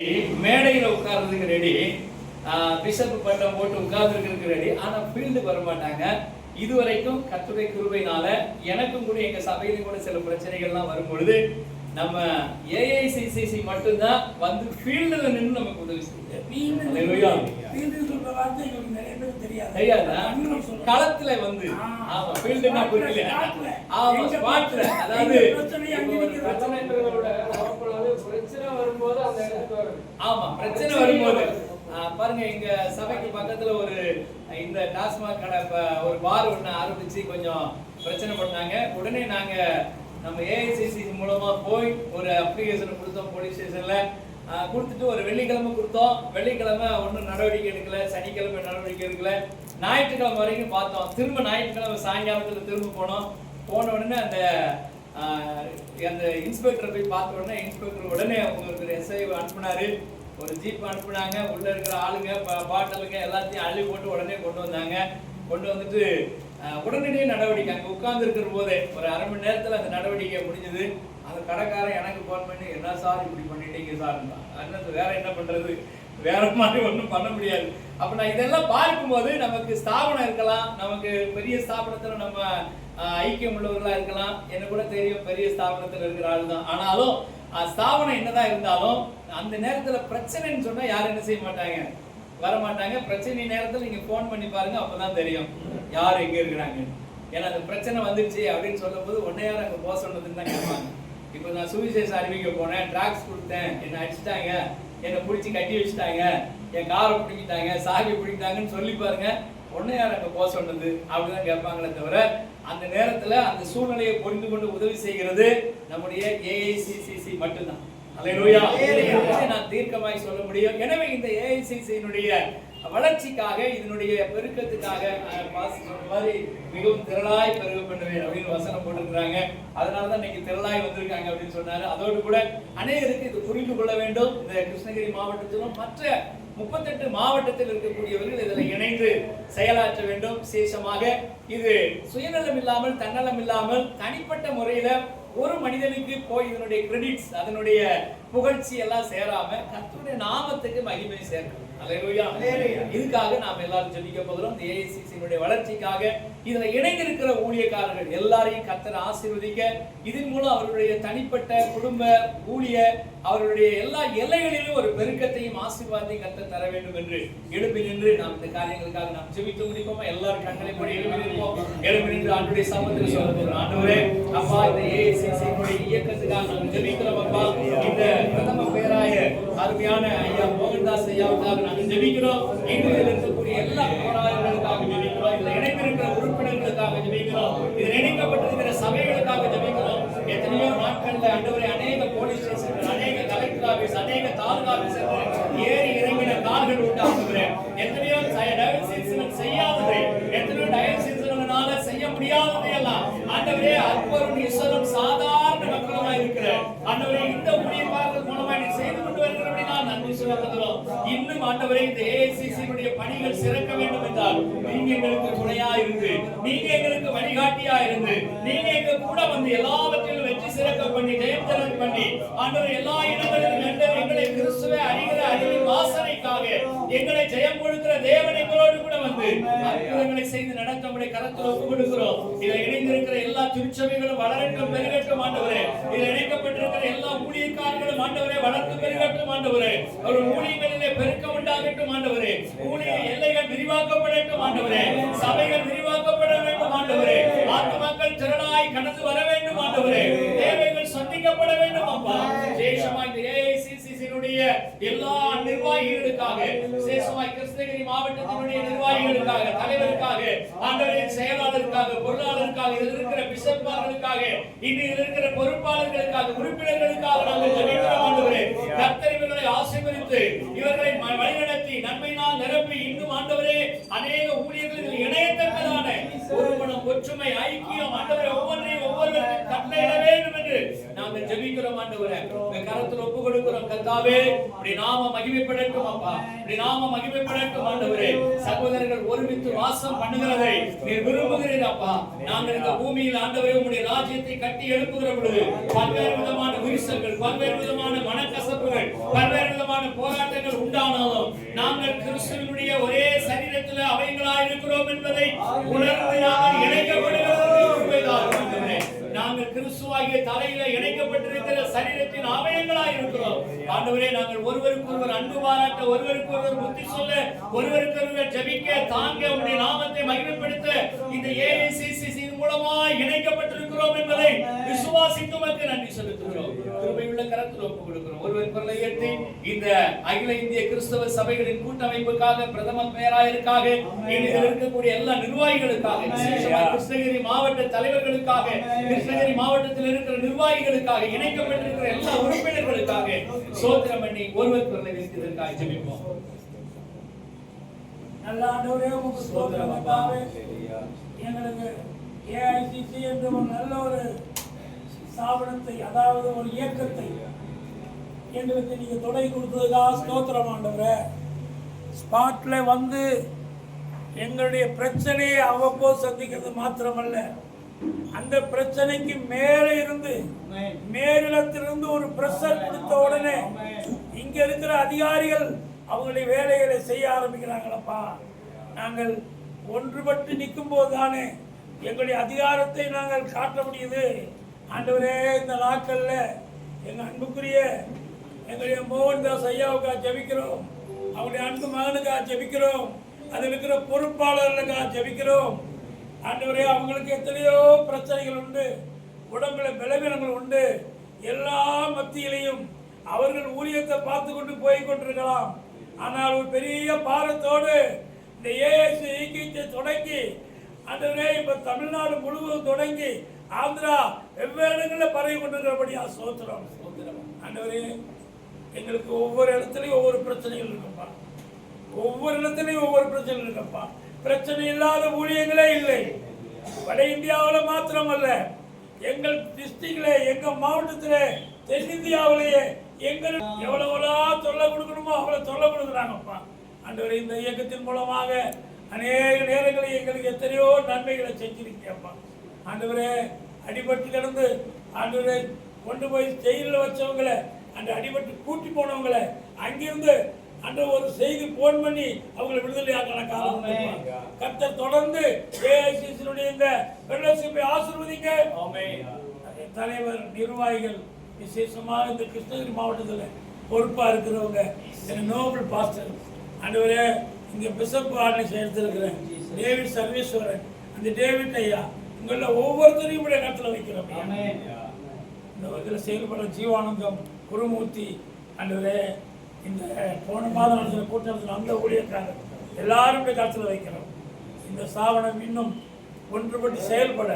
மேடையில் உட்கார்றதுக்கு ready, bishop பட்டம் போட்டு உட்கார்ந்துருக்கு ரெடி. ஆனா ஃபீல்டுக்கு வர மாட்டாங்க. இதுவரைக்கும் கர்த்தருடைய கிருபையினால எனக்கும் கூட எங்க சபையிலும் கூட சில பிரச்சனைகள்லாம் வரும் பொழுது நம்ம ஏஐசிசிசி மட்டும்தான் வந்து ஃபீல்டுல நின்று நமக்கு உதவி செய்யுது. களத்துல வந்து ஆமா ஃபீல்டுனா புரியல. ஆமா ஸ்பாட்ல, அதாவது பிரச்சனை வரும்போது அந்த இடத்துக்கு வரும். ஆமா பிரச்சனை வரும்போது பாருங்க, எங்க சபைக்கு பக்கத்துல ஒரு இந்த டாஸ்மாக் கடை ஒரு பார் ஒண்ணு ஆரம்பிச்சு கொஞ்சம் பிரச்சனை பண்ணாங்க. உடனே நாங்க நம்ம ஏஐசிசி மூலமா போய் ஒரு அப்ளிகேஷன் கொடுத்தோம். போலீஸ் ஸ்டேஷன்ல கொடுத்துட்டு ஒரு வெள்ளிக்கிழமை கொடுத்தோம். வெள்ளிக்கிழமை ஒன்றும் நடவடிக்கை எடுக்கல, சனிக்கிழமை நடவடிக்கை எடுக்கல, ஞாயிற்றுக்கிழமை வரைக்கும் பார்த்தோம். திரும்ப ஞாயிற்றுக்கிழமை சாயங்காலத்துல திரும்ப போனோம். போன உடனே அந்த இன்ஸ்பெக்டரை போய் பார்த்த உடனே இன்ஸ்பெக்டர் உடனே உங்களுக்கு எஸ்ஐ அனுப்புனாரு. ஒரு ஜீப் அனுப்புனாங்க. உள்ள இருக்கிற ஆளுங்க பாட்டலுங்க எல்லாத்தையும் அள்ளி போட்டு உடனே கொண்டு வந்தாங்க. கொண்டு வந்துட்டு உடனடியே நடவடிக்கை அங்கே உட்கார்ந்து இருக்கிற போதே ஒரு அரை மணி நேரத்தில் அந்த நடவடிக்கை முடிஞ்சது. அந்த கடைக்காரன் எனக்கு ஃபோன் பண்ணி, என்ன சார் இப்படி பண்ணிட்டீங்க சார், அண்ணன் வேற என்ன பண்றது, வேற மாதிரி ஒன்றும் பண்ண முடியாது. அப்ப நான் இதெல்லாம் பார்க்கும்போது நமக்கு ஸ்தாபனம் இருக்கலாம், நமக்கு பெரிய ஸ்தாபனத்துல நம்ம ஐக்கியம் உள்ளவர்களா இருக்கலாம். எனக்கு கூட தெரியும் பெரிய ஸ்தாபனத்துல இருக்கிற ஆள் தான். ஆனாலும் ஸ்தாபனம் என்னதான் இருந்தாலும் அந்த நேரத்துல பிரச்சனைன்னு சொன்னா யாரும் என்ன செய்ய மாட்டாங்க, வரமாட்டாங்க. பிரச்சனை நேரத்தில் நீங்க போன் பண்ணி பாருங்க, அப்பதான் தெரியும் யார் எங்க இருக்கிறாங்க. ஏன்னா அந்த பிரச்சனை வந்துருச்சு அப்படின்னு சொல்லும் போது உன்னை யாரும் அங்க போக சொன்னதுன்னு தான் கேட்பாங்க. இப்போ நான் சுவிசேஷம் அறிவிக்க போனேன், டிராக்ஸ் கொடுத்தேன், என்னை அடிச்சுட்டாங்க, என்னை பிடிச்சி கட்டி வச்சுட்டாங்க, என் காரை பிடிக்கிட்டாங்க, சாகி பிடிக்கிட்டாங்கன்னு சொல்லி பாருங்க, உன்னை யார் அங்க போக சொன்னது அப்படிதான் கேட்பாங்களே தவிர அந்த நேரத்துல அந்த சூழ்நிலையை புரிந்து கொண்டு உதவி செய்கிறது நம்முடைய ஏஐசிசிசி மட்டும்தான். அல்லேலூயா. நான் தீர்க்கமாய் சொல்ல முடியும். எனவே இந்த ஏஐசிசியினுடைய வளர்ச்சிக்காக, இதனுடைய பெருக்கத்துக்காக மாதிரி மிகவும் திரளாய் பெருக பண்ணுவேன் அப்படின்னு வசனம் போட்டிருக்கிறாங்க. அதனாலதான் இன்னைக்கு திரளாய் வந்திருக்காங்க அப்படின்னு சொன்னாரு. அதோடு கூட அநேகருக்கு இது புரிந்து கொள்ள வேண்டும். இந்த கிருஷ்ணகிரி மாவட்டத்திலும் மற்ற 38 மாவட்டத்தில் இருக்கக்கூடியவர்கள் இதில் இணைந்து செயலாற்ற வேண்டும். விசேஷமாக இது சுயநலம் இல்லாமல், தன்னலம் இல்லாமல், தனிப்பட்ட முறையில ஒரு மனிதனுக்கு போய் இதனுடைய கிரெடிட்ஸ், அதனுடைய புகழ்ச்சி எல்லாம் சேராம கர்த்தருடைய நாமத்துக்கு மகிமை சேர்க்கணும். அல்லேலூயா. இதுக்காக நாம் எல்லாரும் ஜெபிக்க போகிறோம். இந்த ஏஐசிசியினுடைய வளர்ச்சிக்காக இதுல இணைந்திருக்கிற ஊழியக்காரர்கள் எல்லாரையும் கர்த்தர் ஆசீர்வதிக்க, இதன் மூலம் அவர்களுடைய தனிப்பட்ட குடும்ப ஊழிய அவர்களுடைய எல்லா எல்லைகளிலும் ஒரு பெருக்கத்தையும் ஆசீர்வாதத்தையும் கர்த்தர் தர வேண்டும் என்று எழுப்பி நின்று நாம் இந்த காரியங்களுக்காக நாம் ஜெபித்து முடிப்போமா? எல்லாரும் கண்களை மூடி எழுப்பி நிற்போம். எழுப்பி நின்று ஆண்டவருடைய சமூகத்தில் சொல்ல போகிறோம். ஆண்டவரே, அப்பா, இந்த ஏஐசிசியினுடைய இயக்கத்துக்காக நாம் ஜெபிக்கிறோம். அப்பா, இந்த பிரதம பேராய அருமையான ஐயா மோகன்தாஸ் ஐயாவுக்காக நாங்கள் ஜெபிக்கிறோம். இதில் இருக்கக்கூடிய எல்லா போராளிகளுக்காக ஜெபிக்கிறோம். இதில் இணைந்திருக்கிற உறுப்பினர்களுக்காக ஜெபிக்கிறோம். இதில் இணைக்கப்பட்டிருக்கிற சபைகளுக்காக ஜெபிக்கிறோம். எத்தனையோ நாட்கள்ல ஆண்டவரே அநேக போலீஸ் ஸ்டேஷன்கள், அநேக கலெக்டர் ஆபீஸ், அநேக தாலுகா ஆபீஸ் ஏறி இறங்கின கால்கள் உண்டு. ஆண்டவரே, எத்தனையோ டயல்சிஸ் செய்யாதது, எத்தனையோ டயல்சிஸ்னால செய்ய முடியாதது எல்லாம் ஆண்டவரே அற்பரும் இஸ்வரும் சாதாரண மக்களமா இருக்கிற ஆண்டவரே இந்த ஊழியக்காரர்கள் மூலமா நீ செய்து கொண்டு வருகிறபடினா நன்றி சொல்லுகிறோம். இன்னும் ஆண்டவரே இந்த ஏஐசிசியினுடைய பணிகள் சிறக்க வேண்டும் என்றால் நீங்க எங்களுக்கு துணையா இருந்து, நீங்க எங்களுக்கு வழிகாட்டியா இருந்து, நீங்க எங்க கூட வந்து எல்லாவற்றிலும் வெற்றி சிறக்க பண்ணி, ஜெயம் தர பண்ணி, ஆண்டவரே எல்லா இடங்களிலும் எங்களை கிறிஸ்துவை அறிகிற அறிவின் வாசனைக்காக எங்களை ஜெயம் கொடுக்கிற தேவன் எங்களோடு கூட வந்து அற்புதங்களை செய்து நடத்த நம்முடைய கரத்தில் ஒப்புக் கொடுக்கிறோம். இதில் இணைந்திருக்கிற எல்லா திருச்சபைகளும் வளரட்டும், பெருகட்டும் ஆண்டவரே. இதில் இணைக்கப்பட்டிருக்கிற எல்லா ஊழியக்காரர்களும் ஆண்டவரே வளர்த்து பெருகட்டும் ஆண்டவரே. அவர்கள் ஊழியங்களிலே பெருக்கம் உண்டாகட்டும் ஆண்டவரே. ஊழிய எல்லைகள் விரிவாக்கப்படட்டும் ஆண்டவரே. சபைகள் விரிவாக்கப்பட வேண்டும் ஆண்டவரே. ஆத்துமாக்கள் திரளாய் கடந்து வர வேண்டும் ஆண்டவரே. தேவைகள் சந்திக்கப்பட வேண்டும் அப்பா. விசேஷமாய் இந்த ஏஐசிசியினுடைய எல்லா நிர்வாகிகளுக்காக, விசேஷமாய் கிருஷ்ணகிரி மாவட்டத்தினுடைய நிர்வாகிகளுக்காக, தலைவருக்காக, ஆண்டவரின் செயலாளருக்காக, பொருளாளருக்காக, இதில் இருக்கிற பிஷப்மார்களுக்காக, இதில் இருக்கிற பொறுப்பாளர்களுக்காக, உறுப்பினர்களுக்காக நாங்கள் ஜெபிக்கிறோம் ஆண்டவரே. கர்த்தர் இவர்களை ஆசீர்வதித்து இவர்களை வழிநடத்தி நன்மையினால் நிரப்பி இன்னும் ஆண்டவரே அநேக ஊழியர்கள் இணையத்தக்கதான ஒருமனம், ஒற்றுமை, ஐக்கியம் ஆண்டவரே ஒவ்வொன்றையும் ஒவ்வொருவருக்கும் கட்டளையிட வேண்டும் என்று நாங்கள் ஜெபிக்கிறோம் ஆண்டவரே. உங்க கரத்தில் ஒப்பு கொடுக்கிறோம் கர்த்தாவே. இப்படி நாம மகிமைப்படட்டும் அப்பா, இப்படி நாம மகிமைப்படட்டும் ஆண்டவரே. சகோதரர்கள் ஒருமித்து வாசம் பண்ணுகிறதை நீர் விரும்புகிறீர் அப்பா. நாங்கள் இந்த பூமியில் ஆண்டவரே உம்முடைய ராஜ்யத்தை கட்டி எழுப்புகிற பொழுது பல்வேறு விதமான விரிசல்கள், பல்வேறு விதமான மனக்கசப்புகள், பல்வேறு விதமான விதமான போராட்டங்கள் உண்டானாலும் நாங்கள் கிறிஸ்துவினுடைய ஒரே சரீரத்தில் அவைகளாய் இருக்கிறோம் என்பதை உணர்ந்து நாங்கள் இணைக்கப்படுகிறோம். நாங்கள் கிறிஸ்துவாகிய தலையில இணைக்கப்பட்டிருக்கிற சரீரத்தின் அவயங்களாய் இருக்கிறோம். ஆண்டவரே, நாங்கள் ஒருவருக்கு ஒருவர் அன்பு பாராட்ட, ஒருவருக்கு ஒருவர் புத்தி சொல்ல, ஒருவருக்கு ஒருவர் ஜெபிக்க, தாங்க உம்முடைய நாமத்தை மகிமைப்படுத்த இந்த AICCC மூலமாய் இணைக்கப்பட்டிருக்கிறோம் என்பதை விசுவாசித்து மக்கள் நன்றி செலுத்துகிறோம். கிருபையுள்ள கரத்தில் ஒப்புக் கொடுக்கிறோம். ஒருவர் குரலை உயர்த்தி இந்த அகில இந்திய கிறிஸ்தவ சபைகளின் கூட்டமைப்புக்காக, பிரதம பேராயருக்காக, இதில் இருக்கக்கூடிய எல்லா நிர்வாகிகளுக்காக, கிருஷ்ணகிரி மாவட்ட தலைவர்களுக்காக, கிருஷ்ணகிரி மாவட்டத்தில் இருக்கிற நிர்வாகிகளுக்காக, இணைக்கப்பட்டிருக்கிற எல்லா உறுப்பினர்களுக்காக சோத்திரம் பண்ணி ஒருவர் குரலை வைத்ததற்காக ஜெபிப்போம். நல்ல ஆண்டவரே, உங்களுக்கு ஸ்தோத்திரம் கர்த்தாவே. எங்களுக்கு AICC என்ற ஒரு நல்ல ஒரு ஸ்தாபனத்தை, அதாவது ஒரு இயக்கத்தை எங்களுக்கு நீங்க தொடங்கி கொடுத்ததுக்காக ஸ்தோத்திரம் ஆண்டவரே. ஸ்பாட்ல வந்து எங்களுடைய பிரச்சனையை அவ்வப்போது சந்திக்கிறது மாத்திரமல்ல, அந்த பிரச்சனைக்கு மேலே இருந்து மேலிடத்திலிருந்து ஒரு பிரஷர் கொடுத்த உடனே இங்க இருக்கிற அதிகாரிகள் அவங்களுடைய வேலைகளை செய்ய ஆரம்பிக்கிறாங்களப்பா. நாங்கள் ஒன்றுபட்டு நிற்கும் போது தானே எங்களுடைய அதிகாரத்தை நாங்கள் காட்ட முடியுது. ஆண்டவரே, இந்த நாட்கள்ல எங்க அன்புக்குரிய எங்களுடைய மோகன்தாஸ் ஐயாவுக்காக ஜெபிக்கிறோம், அவருடைய அன்பு மகனுக்காக ஜெபிக்கிறோம், அதில் இருக்கிற பொறுப்பாளர்களுக்காக ஜெபிக்கிறோம். ஆண்டவரே, அவங்களுக்கு எத்தனையோ பிரச்சனைகள் உண்டு, உடம்புல பலவீனங்கள் உண்டு. எல்லா மத்தியிலையும் அவர்கள் ஊழியத்தை பார்த்து கொண்டு போய் கொண்டிருக்கலாம். ஆனால் ஒரு பெரிய பாரத்தோடு இந்த AICCC தொடங்கி ஆண்டவரே இப்ப தமிழ்நாடு முழுவதும் தொடங்கி ஆந்திரா வெவ்வேறு இடங்களில் பரவி கொண்டிருக்கிறபடியா சோத்திரம். ஆண்டவரே, எங்களுக்கு ஒவ்வொரு இடத்துலையும் ஒவ்வொரு பிரச்சனைகள் இருக்குப்பா, ஒவ்வொரு இடத்துலையும் ஒவ்வொரு பிரச்சனைகள் இருக்குப்பா. பிரச்சனை இல்லாத ஊழியங்களே இல்லை. வட இந்தியாவில் மாத்திரமல்ல, எங்கள் டிஸ்ட்ரிக்ட்ல, எங்க மாவட்டத்தில், தென்னிந்தியாவிலேயே எங்களுக்கு எவ்வளவு தொல்லை கொடுக்கணுமோ அவ்வளவு தொல்லை கொடுக்குறாங்கப்பா. ஆண்டவரே, இந்த இயக்கத்தின் மூலமாக அநேக நேரங்களில் எங்களுக்கு எத்தனையோ நன்மைகளை செஞ்சிருக்கேன்ப்பா. ஆண்டவரே, அடிபட்டு கிடந்து ஆண்டவரே கொண்டு போய் ஜெயிலில் வச்சவங்களை, அந்த அடிபட்டு கூட்டி போனவங்களை அங்கிருந்து அந்த ஒரு செய்தி போன் பண்ணி அவங்களை விடுதலையாக்கான காலம் கர்த்தர் தொடர்ந்து AICC இந்த ஃபெல்லோஷிப்பை ஆசீர்வதிங்க. தலைவர், நிர்வாகிகள், விசேஷமாக இந்த கிருஷ்ணகிரி மாவட்டத்தில் பொறுப்பாக இருக்கிறவங்க, நோபல் பாஸ்டர், ஆண்டவரே இங்கே பிஷப் ஆர்டினேஷன் எடுத்திருக்கிறேன் டேவிட் சர்வேஸ்வரன், அந்த டேவிட் ஐயா, உங்களை ஒவ்வொருத்தரையும் இப்படி இடத்துல வைக்கிறோம். இந்த வகையில் செயல்பட ஜீவானந்தம், குருமூர்த்தி, ஆண்டவரே இந்த போன மாதம் நடத்தின கூட்டத்தில் அந்த ஊழியக்காரர் எல்லாரும் காலத்தில் வைக்கிறோம். இந்த ஸ்தாபனம் இன்னும் ஒன்றுபட்டு செயல்பட,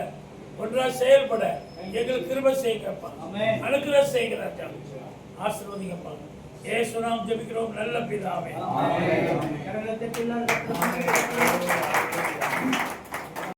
ஒன்றாக செயல்பட எங்களுக்கு கிருபை செய்யுங்கப்பா, அனுக்கிரகம் செய்கிறார். ஆசீர்வதிங்கப்பா. இயேசுநாமம் ஜெபிக்கிறோம் நல்ல பிதாவே.